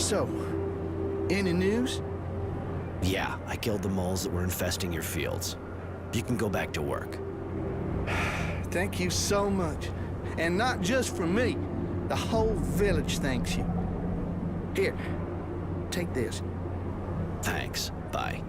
So, any news? Yeah, I killed the moles that were infesting your fields. You can go back to work. Thank you so much. And not just for me. The whole village thanks you. Here, take this. Thanks. Bye.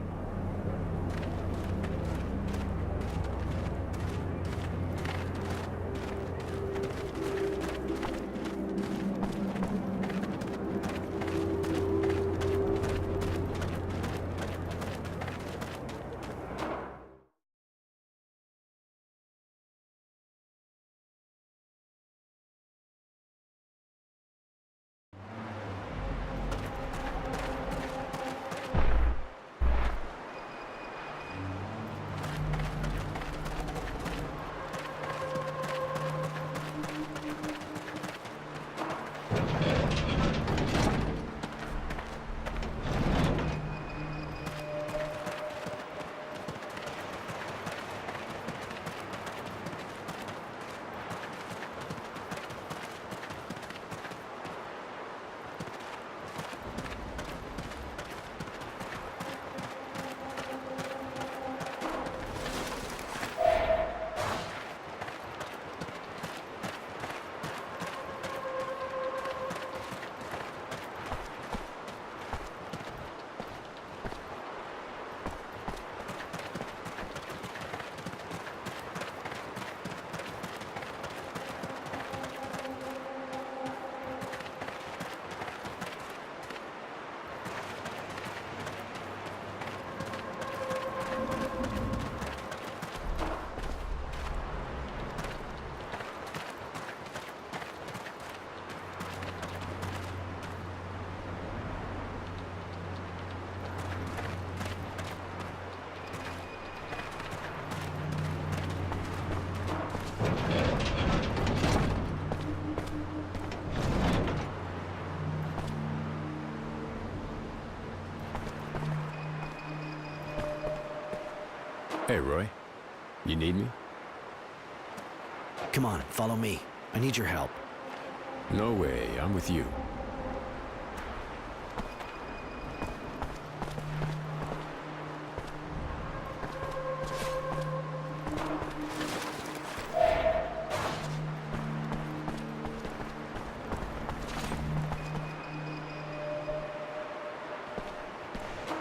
Hey, Roy. You need me? Come on, follow me. I need your help. No way. I'm with you.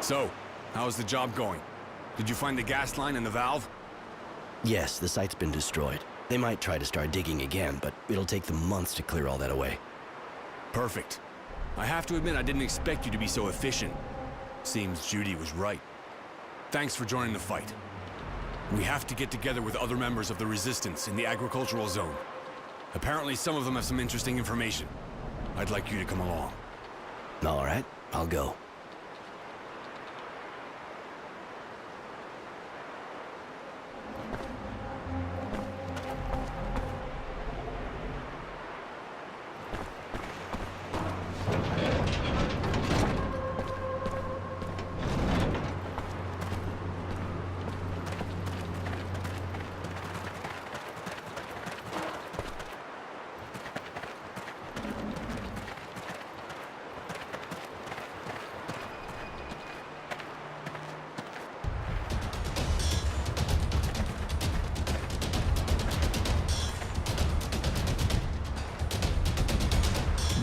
So, how's the job going? Did you find the gas line and the valve? Yes, the site's been destroyed. They might try to start digging again, but it'll take them months to clear all that away. Perfect. I have to admit I didn't expect you to be so efficient. Seems Judy was right. Thanks for joining the fight. We have to get together with other members of the Resistance in the agricultural zone. Apparently some of them have some interesting information. I'd like you to come along. All right, I'll go.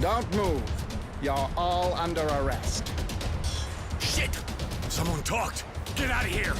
Don't move. You're all under arrest. Shit! Someone talked! Get out of here!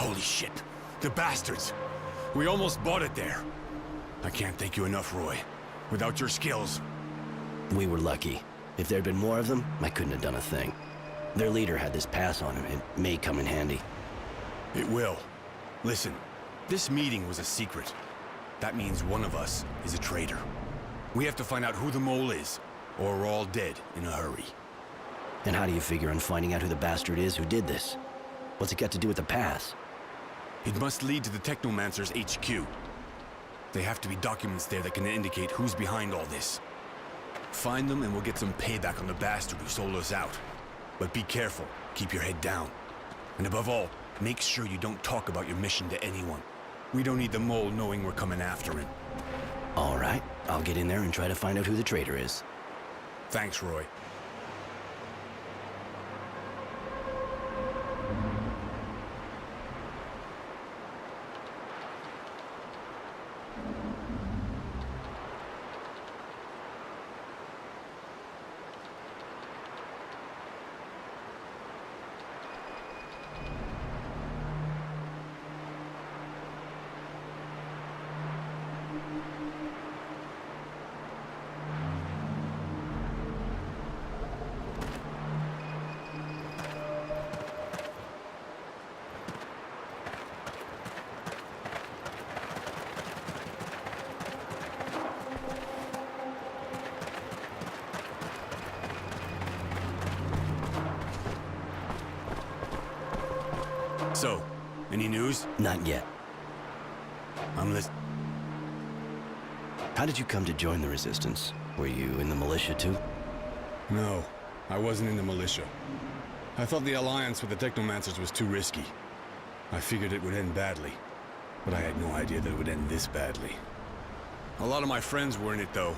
Holy shit. The bastards. We almost bought it there. I can't thank you enough, Roy. Without your skills. We were lucky. If there'd been more of them, I couldn't have done a thing. Their leader had this pass on him. It may come in handy. It will. Listen, this meeting was a secret. That means one of us is a traitor. We have to find out who the mole is, or we're all dead in a hurry. And how do you figure on finding out who the bastard is who did this? What's it got to do with the pass? It must lead to the Technomancer's HQ. There have to be documents there that can indicate who's behind all this. Find them and we'll get some payback on the bastard who sold us out. But be careful, keep your head down. And above all, make sure you don't talk about your mission to anyone. We don't need the mole knowing we're coming after him. All right, I'll get in there and try to find out who the traitor is. Thanks, Roy. So, any news? Not yet. I'm listening. How did you come to join the Resistance? Were you in the militia too? No, I wasn't in the militia. I thought the alliance with the Technomancers was too risky. I figured it would end badly, but I had no idea that it would end this badly. A lot of my friends were in it, though.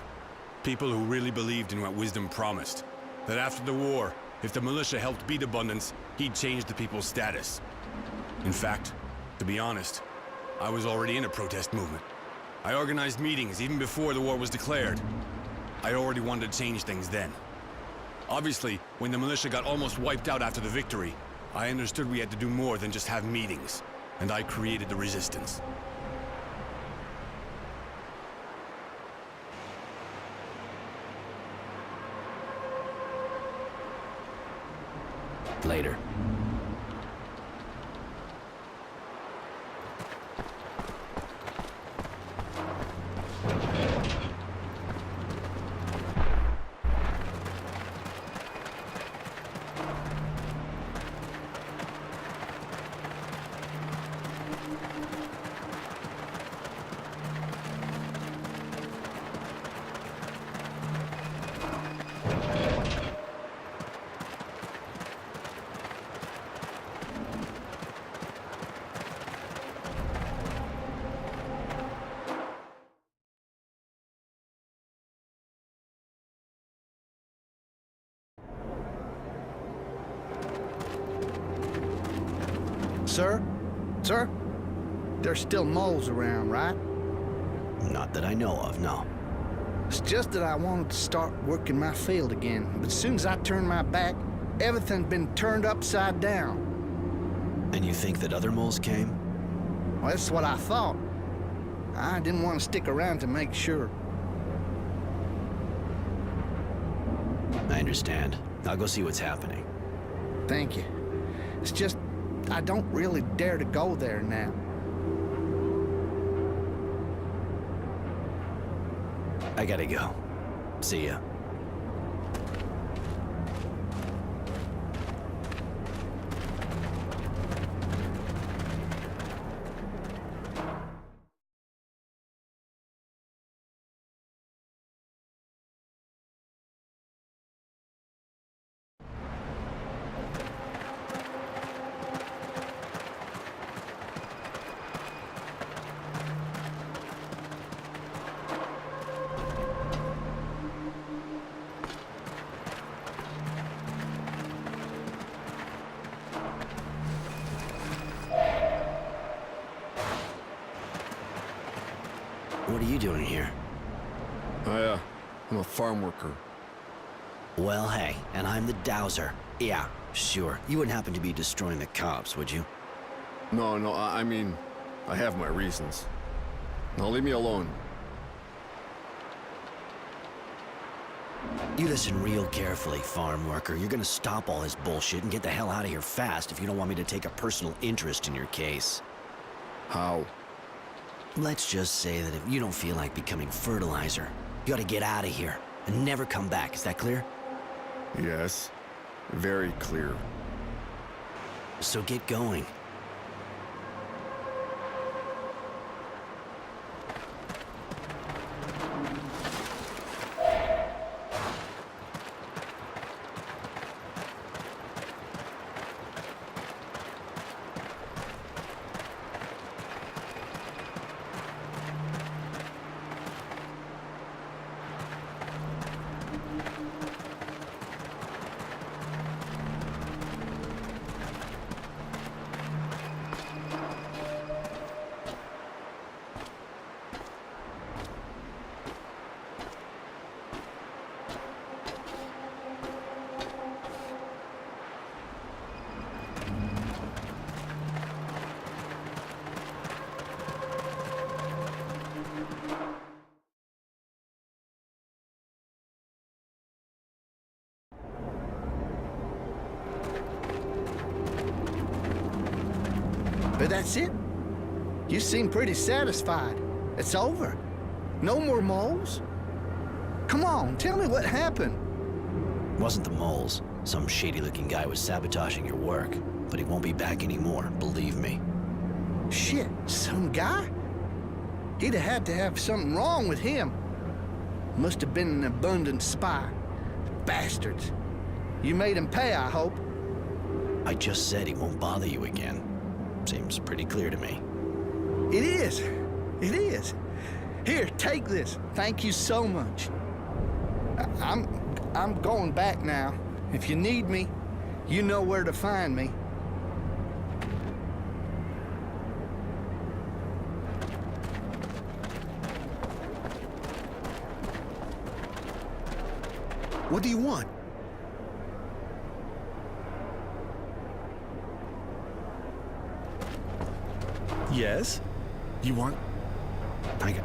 People who really believed in what Wisdom promised. That after the war, if the militia helped beat Abundance, he'd change the people's status. In fact, to be honest, I was already in a protest movement. I organized meetings even before the war was declared. I already wanted to change things then. Obviously, when the militia got almost wiped out after the victory, I understood we had to do more than just have meetings, and I created the Resistance. Later. Sir? Sir? There's still moles around, right? Not that I know of, no. It's just that I wanted to start working my field again, but as soon as I turned my back, everything's been turned upside down. And you think that other moles came? Well, that's what I thought. I didn't want to stick around to make sure. I understand. I'll go see what's happening. Thank you. It's just, I don't really dare to go there now. I gotta go. See ya. What are you doing here? I'm a farm worker. Well, hey, and I'm the dowser. Yeah, sure. You wouldn't happen to be destroying the cops, would you? No, I mean, I have my reasons. Now leave me alone. You listen real carefully, farm worker. You're gonna stop all this bullshit and get the hell out of here fast if you don't want me to take a personal interest in your case. How? Let's just say that if you don't feel like becoming fertilizer, you ought to get out of here and never come back. Is that clear? Yes. Very clear. So get going. But that's it. You seem pretty satisfied. It's over. No more moles? Come on, tell me what happened. Wasn't the moles. Some shady-looking guy was sabotaging your work, but he won't be back anymore, believe me. Shit, some guy? He'd have had to have something wrong with him. Must have been an abundant spy. Bastards. You made him pay, I hope. I just said he won't bother you again. Seems pretty clear to me. It is. It is. Here, take this. Thank you so much. I'm going back now. If you need me, you know where to find me. What do you want? Yes? You want... I got...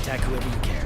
Attack whoever you care.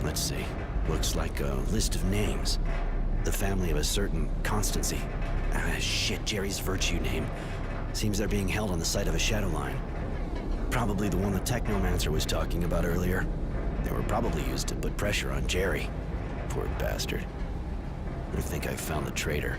Let's see. Looks like a list of names. The family of a certain Constancy. Shit, Jerry's virtue name. Seems they're being held on the site of a shadow line. Probably the one the Technomancer was talking about earlier. They were probably used to put pressure on Jerry. Poor bastard. I think I've found the traitor.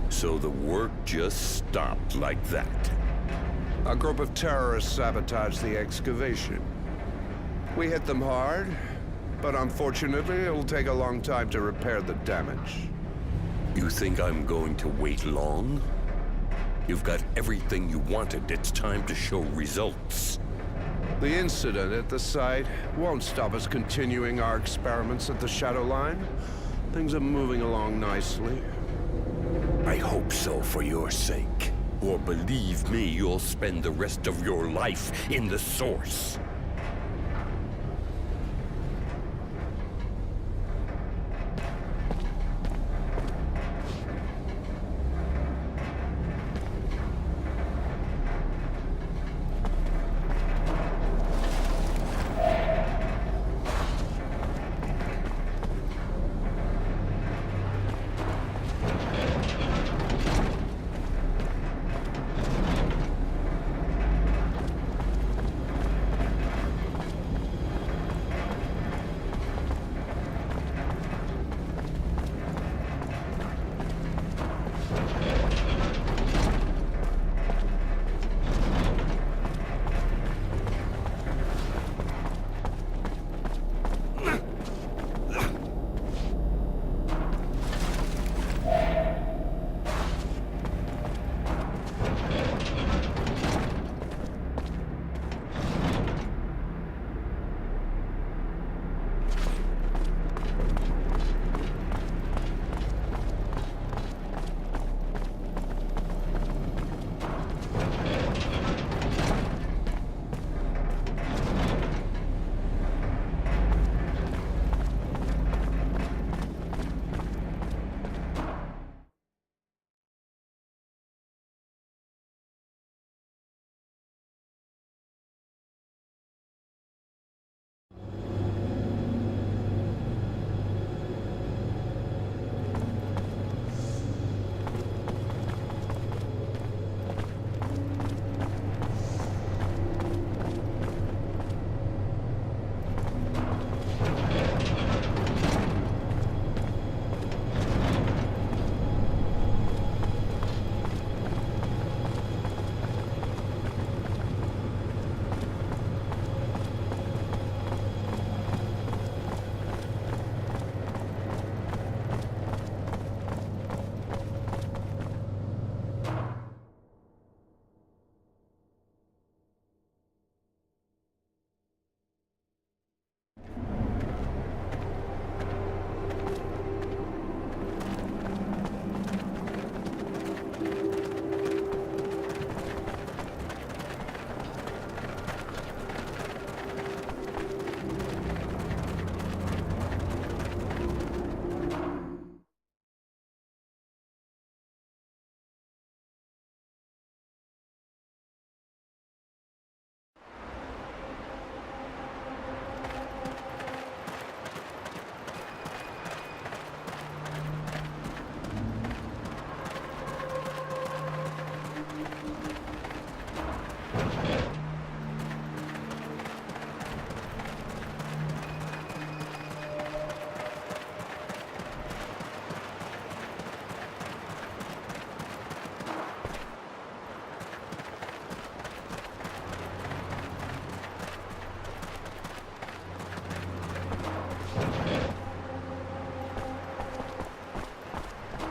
So the work just stopped like that. A group of terrorists sabotaged the excavation. We hit them hard, but unfortunately it'll take a long time to repair the damage. You think I'm going to wait long? You've got everything you wanted. It's time to show results. The incident at the site won't stop us continuing our experiments at the Shadow Line. Things are moving along nicely. I hope so for your sake. Or believe me, you'll spend the rest of your life in the Source.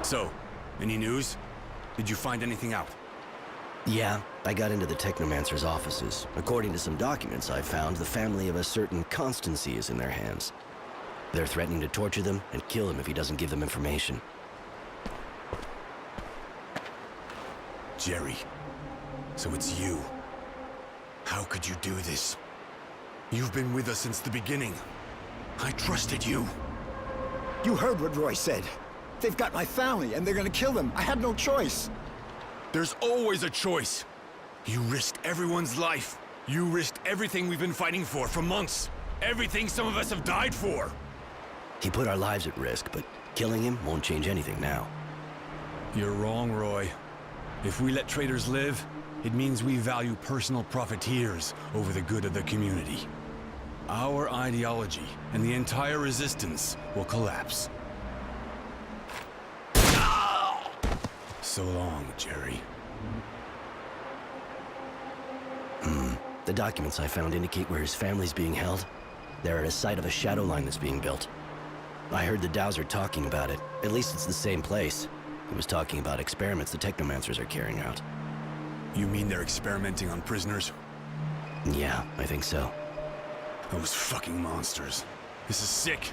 So, any news? Did you find anything out? Yeah, I got into the Technomancer's offices. According to some documents I found, the family of a certain Constancy is in their hands. They're threatening to torture them and kill him if he doesn't give them information. Jerry. So it's you. How could you do this? You've been with us since the beginning. I trusted you. You heard what Roy said. They've got my family, and they're gonna kill them. I had no choice. There's always a choice. You risked everyone's life. You risked everything we've been fighting for months. Everything some of us have died for. He put our lives at risk, but killing him won't change anything now. You're wrong, Roy. If we let traitors live, it means we value personal profiteers over the good of the community. Our ideology and the entire resistance will collapse. So long, Jerry. The documents I found indicate where his family's being held. They're at a site of a shadow line that's being built. I heard the Dowser talking about it. At least it's the same place. He was talking about experiments the Technomancers are carrying out. You mean they're experimenting on prisoners? Yeah, I think so. Those fucking monsters. This is sick.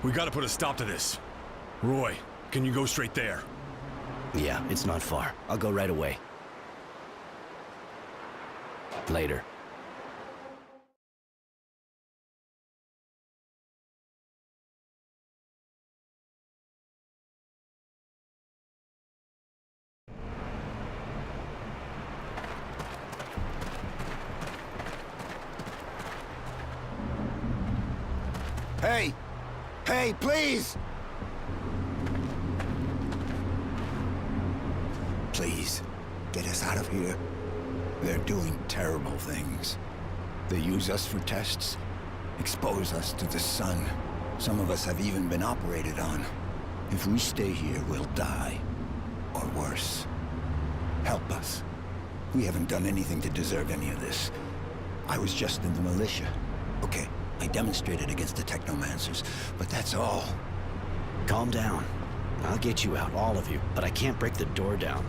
We gotta put a stop to this. Roy, can you go straight there? Yeah, it's not far. I'll go right away. Later. Hey! Hey, please! Please, get us out of here. They're doing terrible things. They use us for tests, expose us to the sun. Some of us have even been operated on. If we stay here, we'll die. Or worse. Help us. We haven't done anything to deserve any of this. I was just in the militia. Okay, I demonstrated against the Technomancers, but that's all. Calm down. I'll get you out, all of you, but I can't break the door down.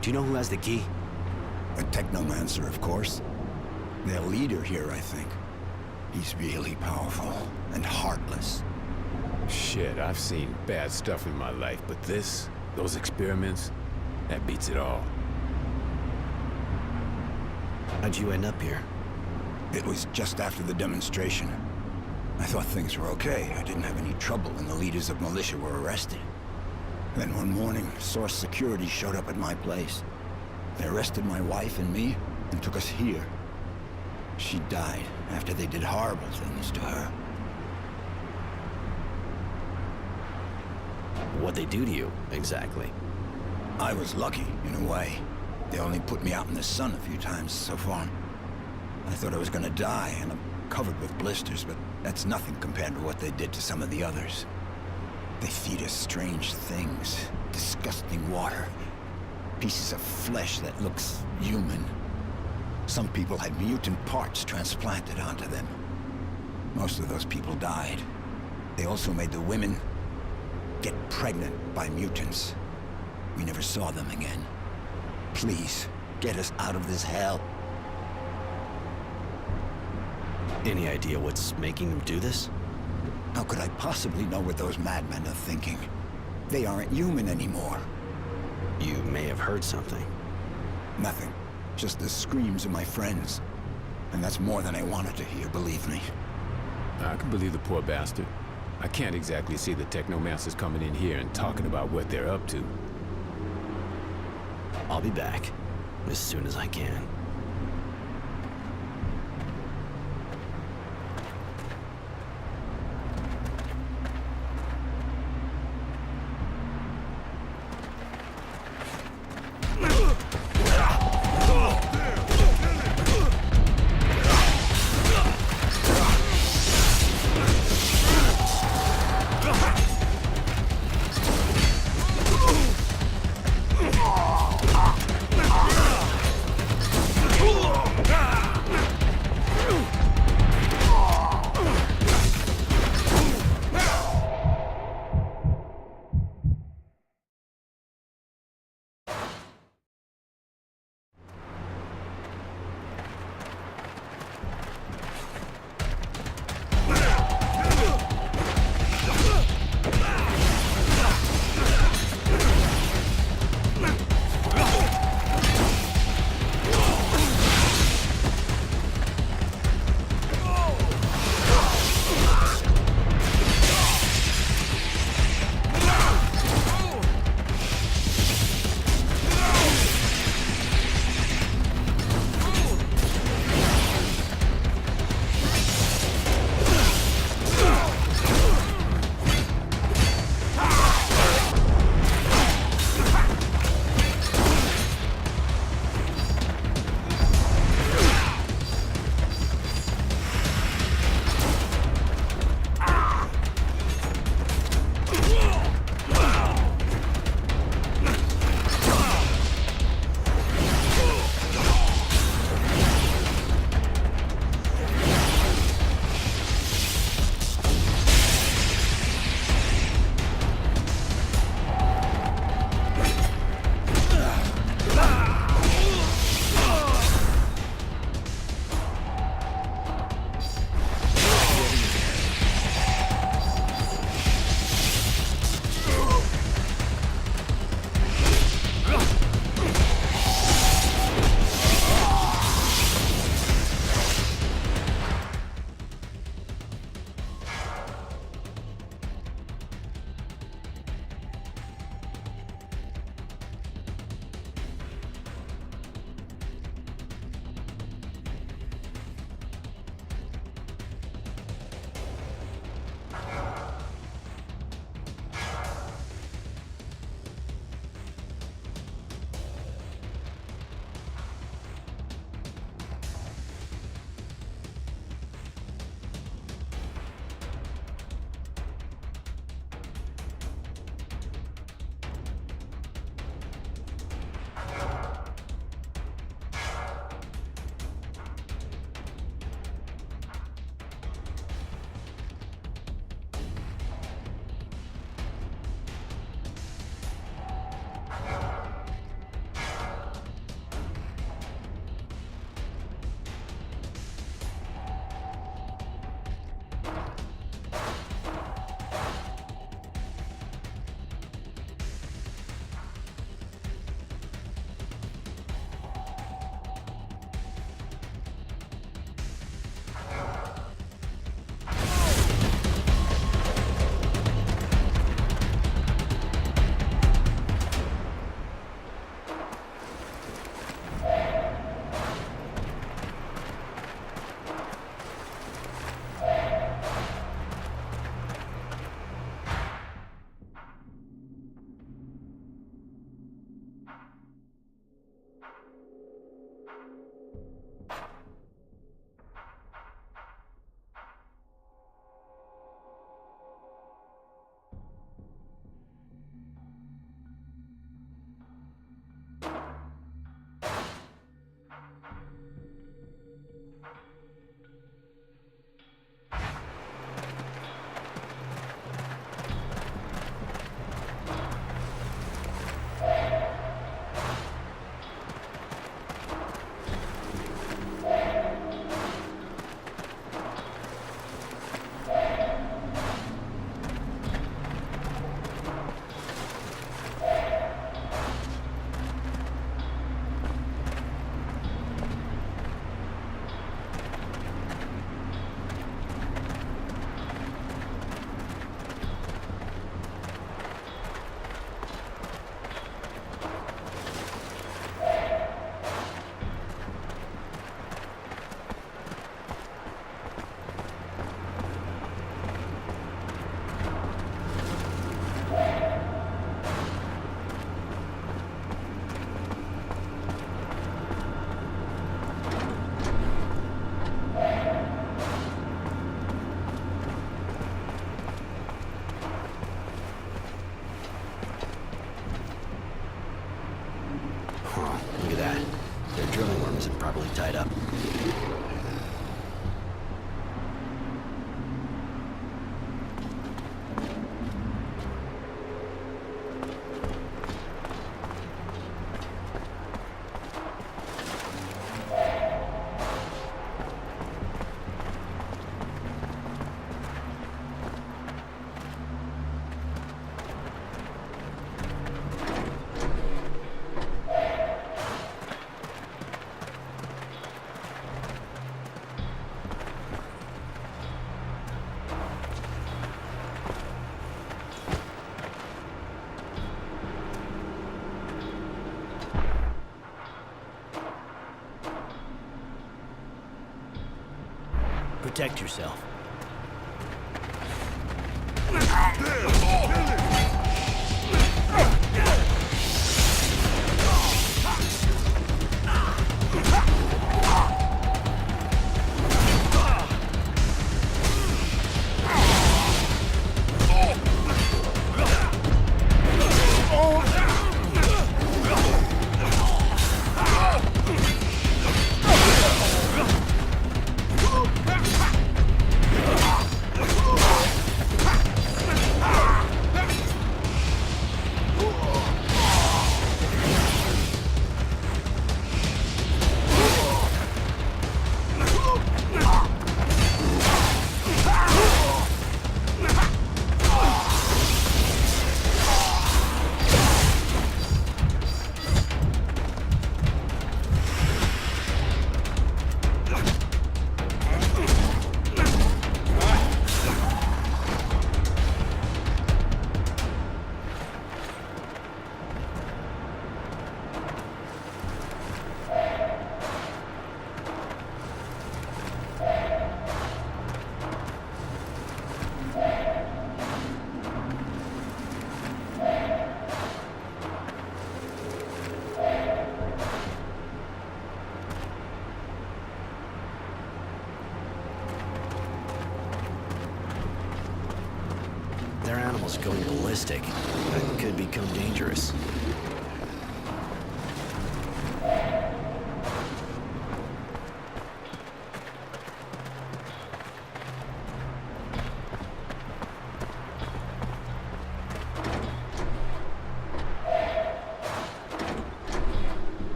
Do you know who has the key? A Technomancer, of course. Their leader here, I think. He's really powerful and heartless. Shit, I've seen bad stuff in my life, but those experiments, that beats it all. How'd you end up here? It was just after the demonstration. I thought things were okay. I didn't have any trouble when the leaders of militia were arrested. Then one morning, Source Security showed up at my place. They arrested my wife and me and took us here. She died after they did horrible things to her. What'd they do to you, exactly? I was lucky, in a way. They only put me out in the sun a few times so far. I thought I was gonna die, and I'm covered with blisters, but that's nothing compared to what they did to some of the others. They feed us strange things, disgusting water, pieces of flesh that looks human. Some people had mutant parts transplanted onto them. Most of those people died. They also made the women get pregnant by mutants. We never saw them again. Please, get us out of this hell. Any idea what's making them do this? How could I possibly know what those madmen are thinking? They aren't human anymore. You may have heard something. Nothing. Just the screams of my friends. And that's more than I wanted to hear, believe me. I can believe the poor bastard. I can't exactly see the Technomancers coming in here and talking about what they're up to. I'll be back as soon as I can. protect yourself. Their animal's going ballistic. That could become dangerous.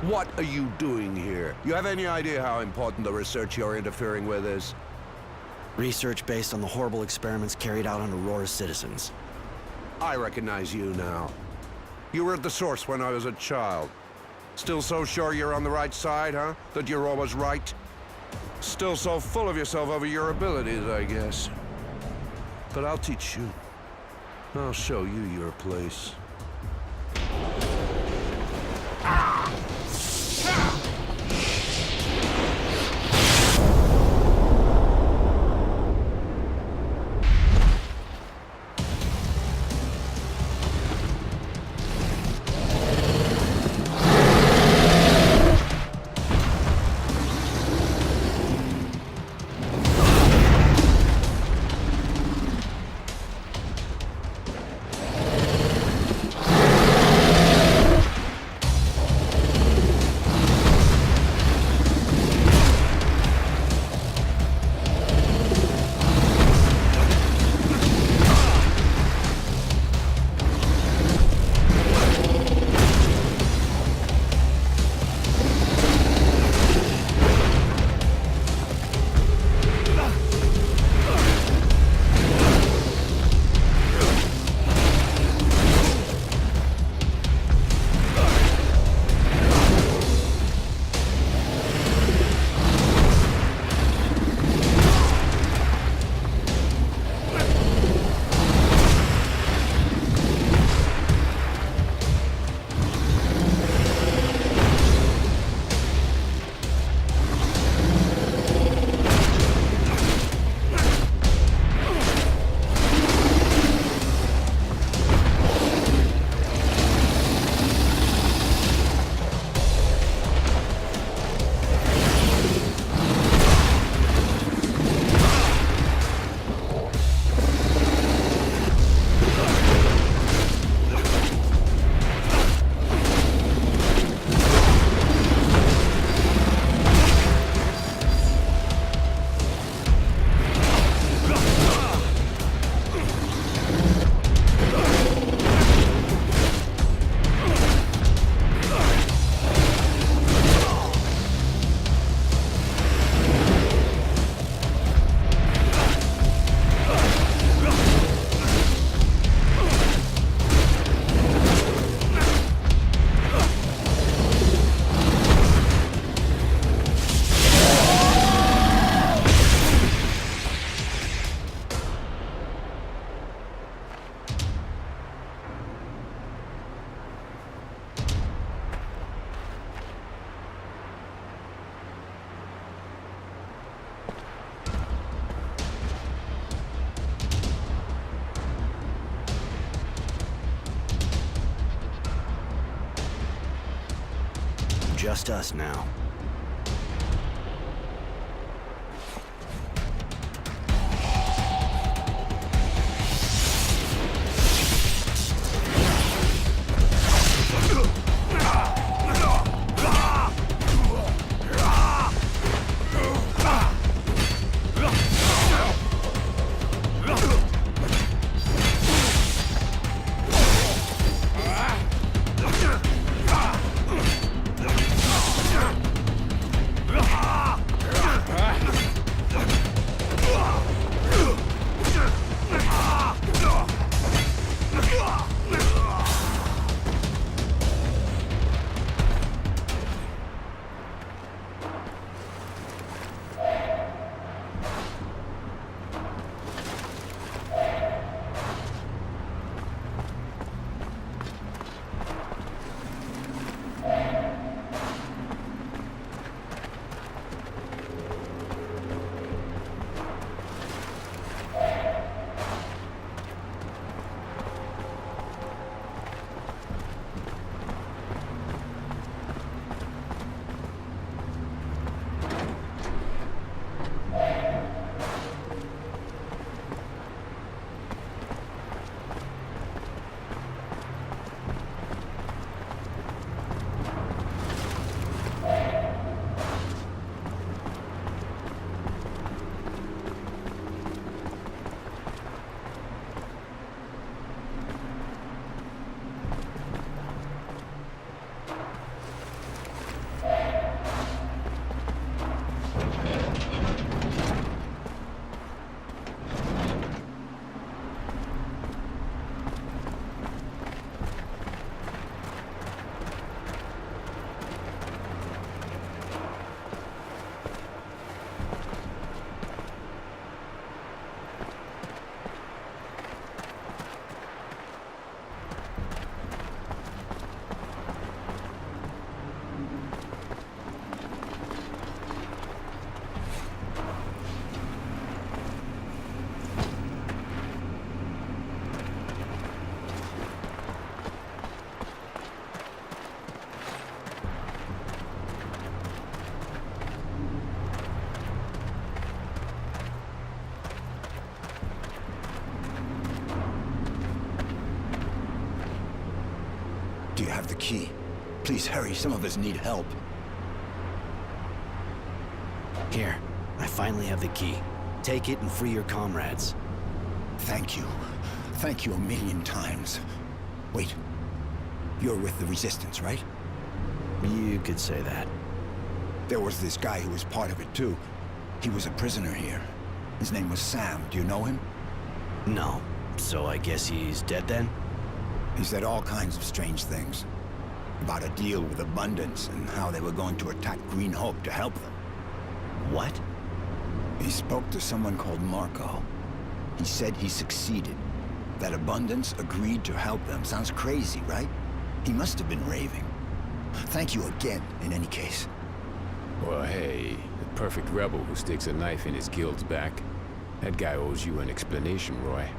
What are you doing here? You have any idea how important the research you're interfering with is? Research based on the horrible experiments carried out on Aurora's citizens. I recognize you now. You were at the source when I was a child. Still so sure you're on the right side, huh? That you're always right? Still so full of yourself over your abilities, I guess. But I'll teach you. I'll show you your place. just us now. Do you have the key? Please hurry, some of us need help. Here, I finally have the key. Take it and free your comrades. Thank you. Thank you a million times. Wait. You're with the Resistance, right? You could say that. There was this guy who was part of it, too. He was a prisoner here. His name was Sam. Do you know him? No. So I guess he's dead then? He said all kinds of strange things. About a deal with Abundance and how they were going to attack Green Hope to help them. What? He spoke to someone called Marco. He said he succeeded. That Abundance agreed to help them. Sounds crazy, right? He must have been raving. Thank you again, in any case. Well, hey, the perfect rebel who sticks a knife in his guild's back. That guy owes you an explanation, Roy.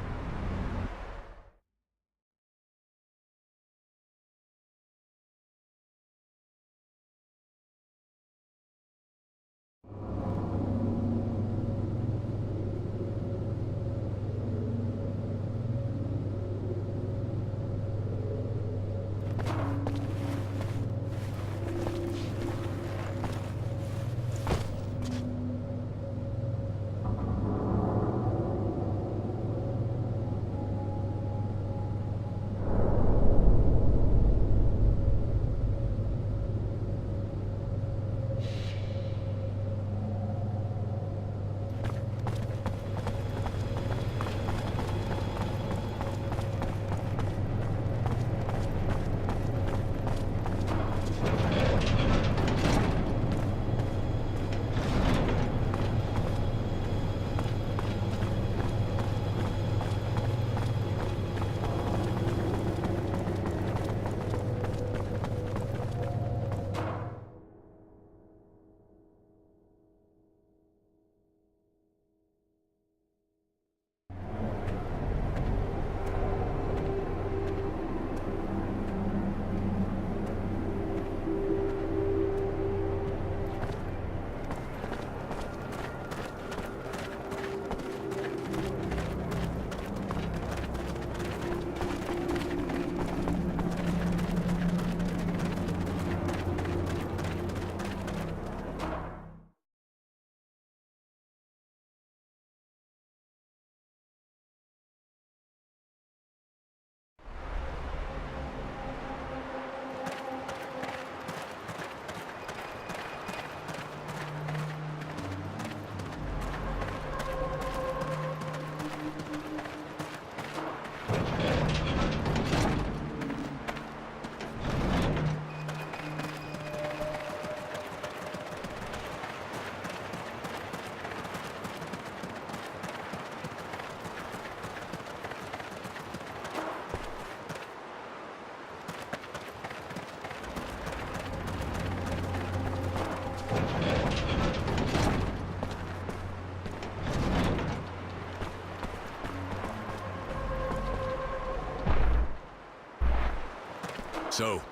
So,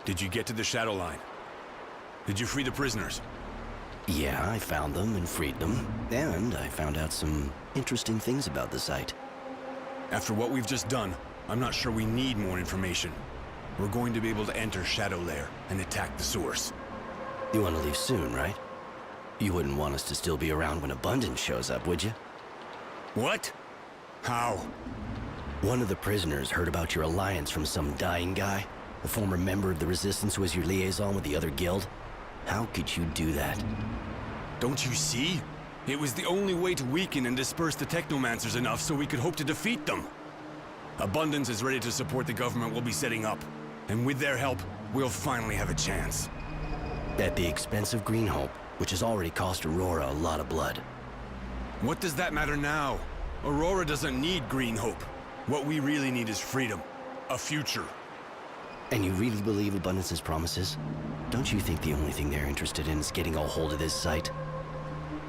did you get to the Shadow Line? Did you free the prisoners? Yeah, I found them and freed them, and I found out some interesting things about the site. After what we've just done, I'm not sure we need more information. We're going to be able to enter Shadow Lair and attack the source. You want to leave soon, right? You wouldn't want us to still be around when Abundance shows up, would you? What? How? One of the prisoners heard about your alliance from some dying guy, a former member of the Resistance who was your liaison with the other guild. How could you do that? Don't you see? It was the only way to weaken and disperse the Technomancers enough so we could hope to defeat them. Abundance is ready to support the government we'll be setting up. And with their help, we'll finally have a chance. At the expense of Greenhope, which has already cost Aurora a lot of blood. What does that matter now? Aurora doesn't need Greenhope. What we really need is freedom. A future. And you really believe Abundance's promises? Don't you think the only thing they're interested in is getting a hold of this site?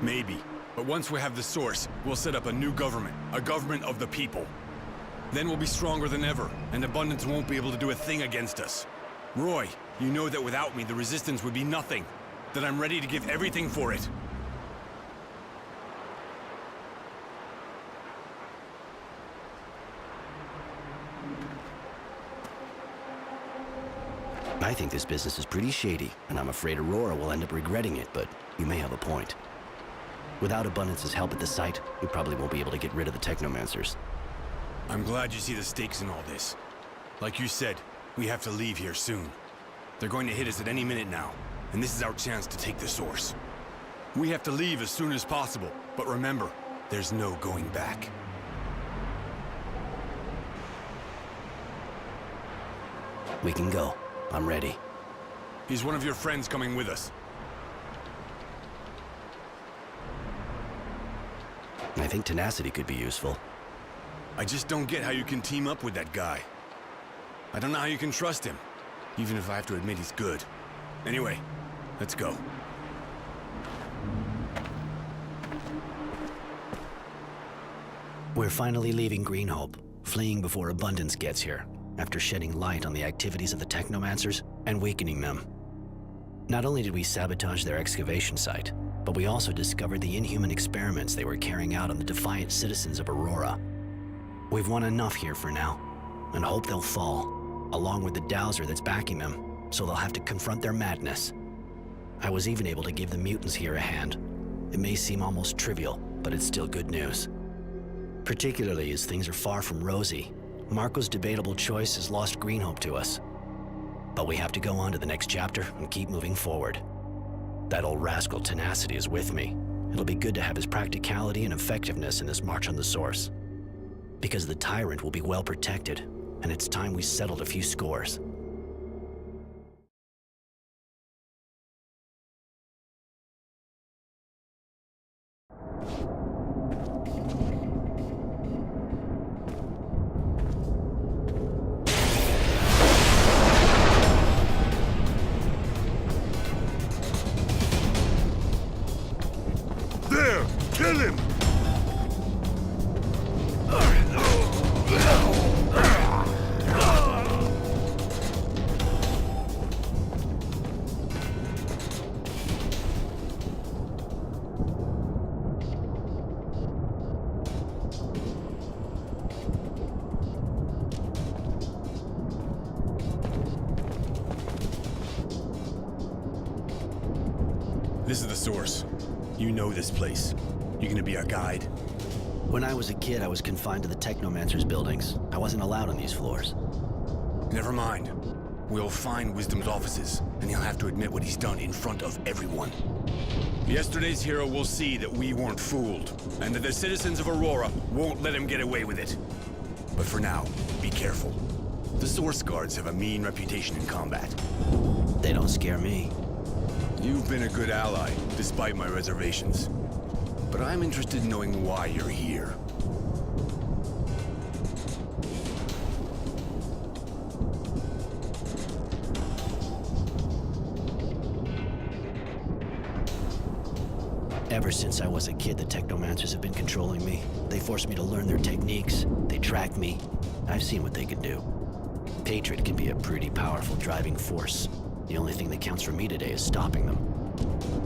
Maybe. But once we have the source, we'll set up a new government. A government of the people. Then we'll be stronger than ever, and Abundance won't be able to do a thing against us. Roy, you know that without me, the Resistance would be nothing. That I'm ready to give everything for it. I think this business is pretty shady, and I'm afraid Aurora will end up regretting it, but you may have a point. Without Abundance's help at the site, we probably won't be able to get rid of the Technomancers. I'm glad you see the stakes in all this. Like you said, we have to leave here soon. They're going to hit us at any minute now, and this is our chance to take the source. We have to leave as soon as possible, but remember, there's no going back. We can go. I'm ready. Is one of your friends coming with us? I think tenacity could be useful. I just don't get how you can team up with that guy. I don't know how you can trust him, even if I have to admit he's good. Anyway, let's go. We're finally leaving Greenhope, fleeing before Abundance gets here, after shedding light on the activities of the Technomancers and weakening them. Not only did we sabotage their excavation site, but we also discovered the inhuman experiments they were carrying out on the defiant citizens of Aurora. We've won enough here for now, and hope they'll fall, along with the dowser that's backing them, so they'll have to confront their madness. I was even able to give the mutants here a hand. It may seem almost trivial, but it's still good news. Particularly as things are far from rosy. Marco's debatable choice has lost Greenhope to us. But we have to go on to the next chapter and keep moving forward. That old rascal Tenacity is with me. It'll be good to have his practicality and effectiveness in this march on the source. Because the Tyrant will be well protected, and it's time we settled a few scores. There! Kill him! This is the source. You know this place. You gonna be our guide? When I was a kid, I was confined to the Technomancers buildings. I wasn't allowed on these floors. Never mind. We'll find Wisdom's offices, and he'll have to admit what he's done in front of everyone. Yesterday's hero will see that we weren't fooled, and that the citizens of Aurora won't let him get away with it. But for now, be careful. The Source Guards have a mean reputation in combat. They don't scare me. You've been a good ally, despite my reservations. But I'm interested in knowing why you're here. Ever since I was a kid, the Technomancers have been controlling me. They forced me to learn their techniques. They tracked me. I've seen what they can do. Patriot can be a pretty powerful driving force. The only thing that counts for me today is stopping them.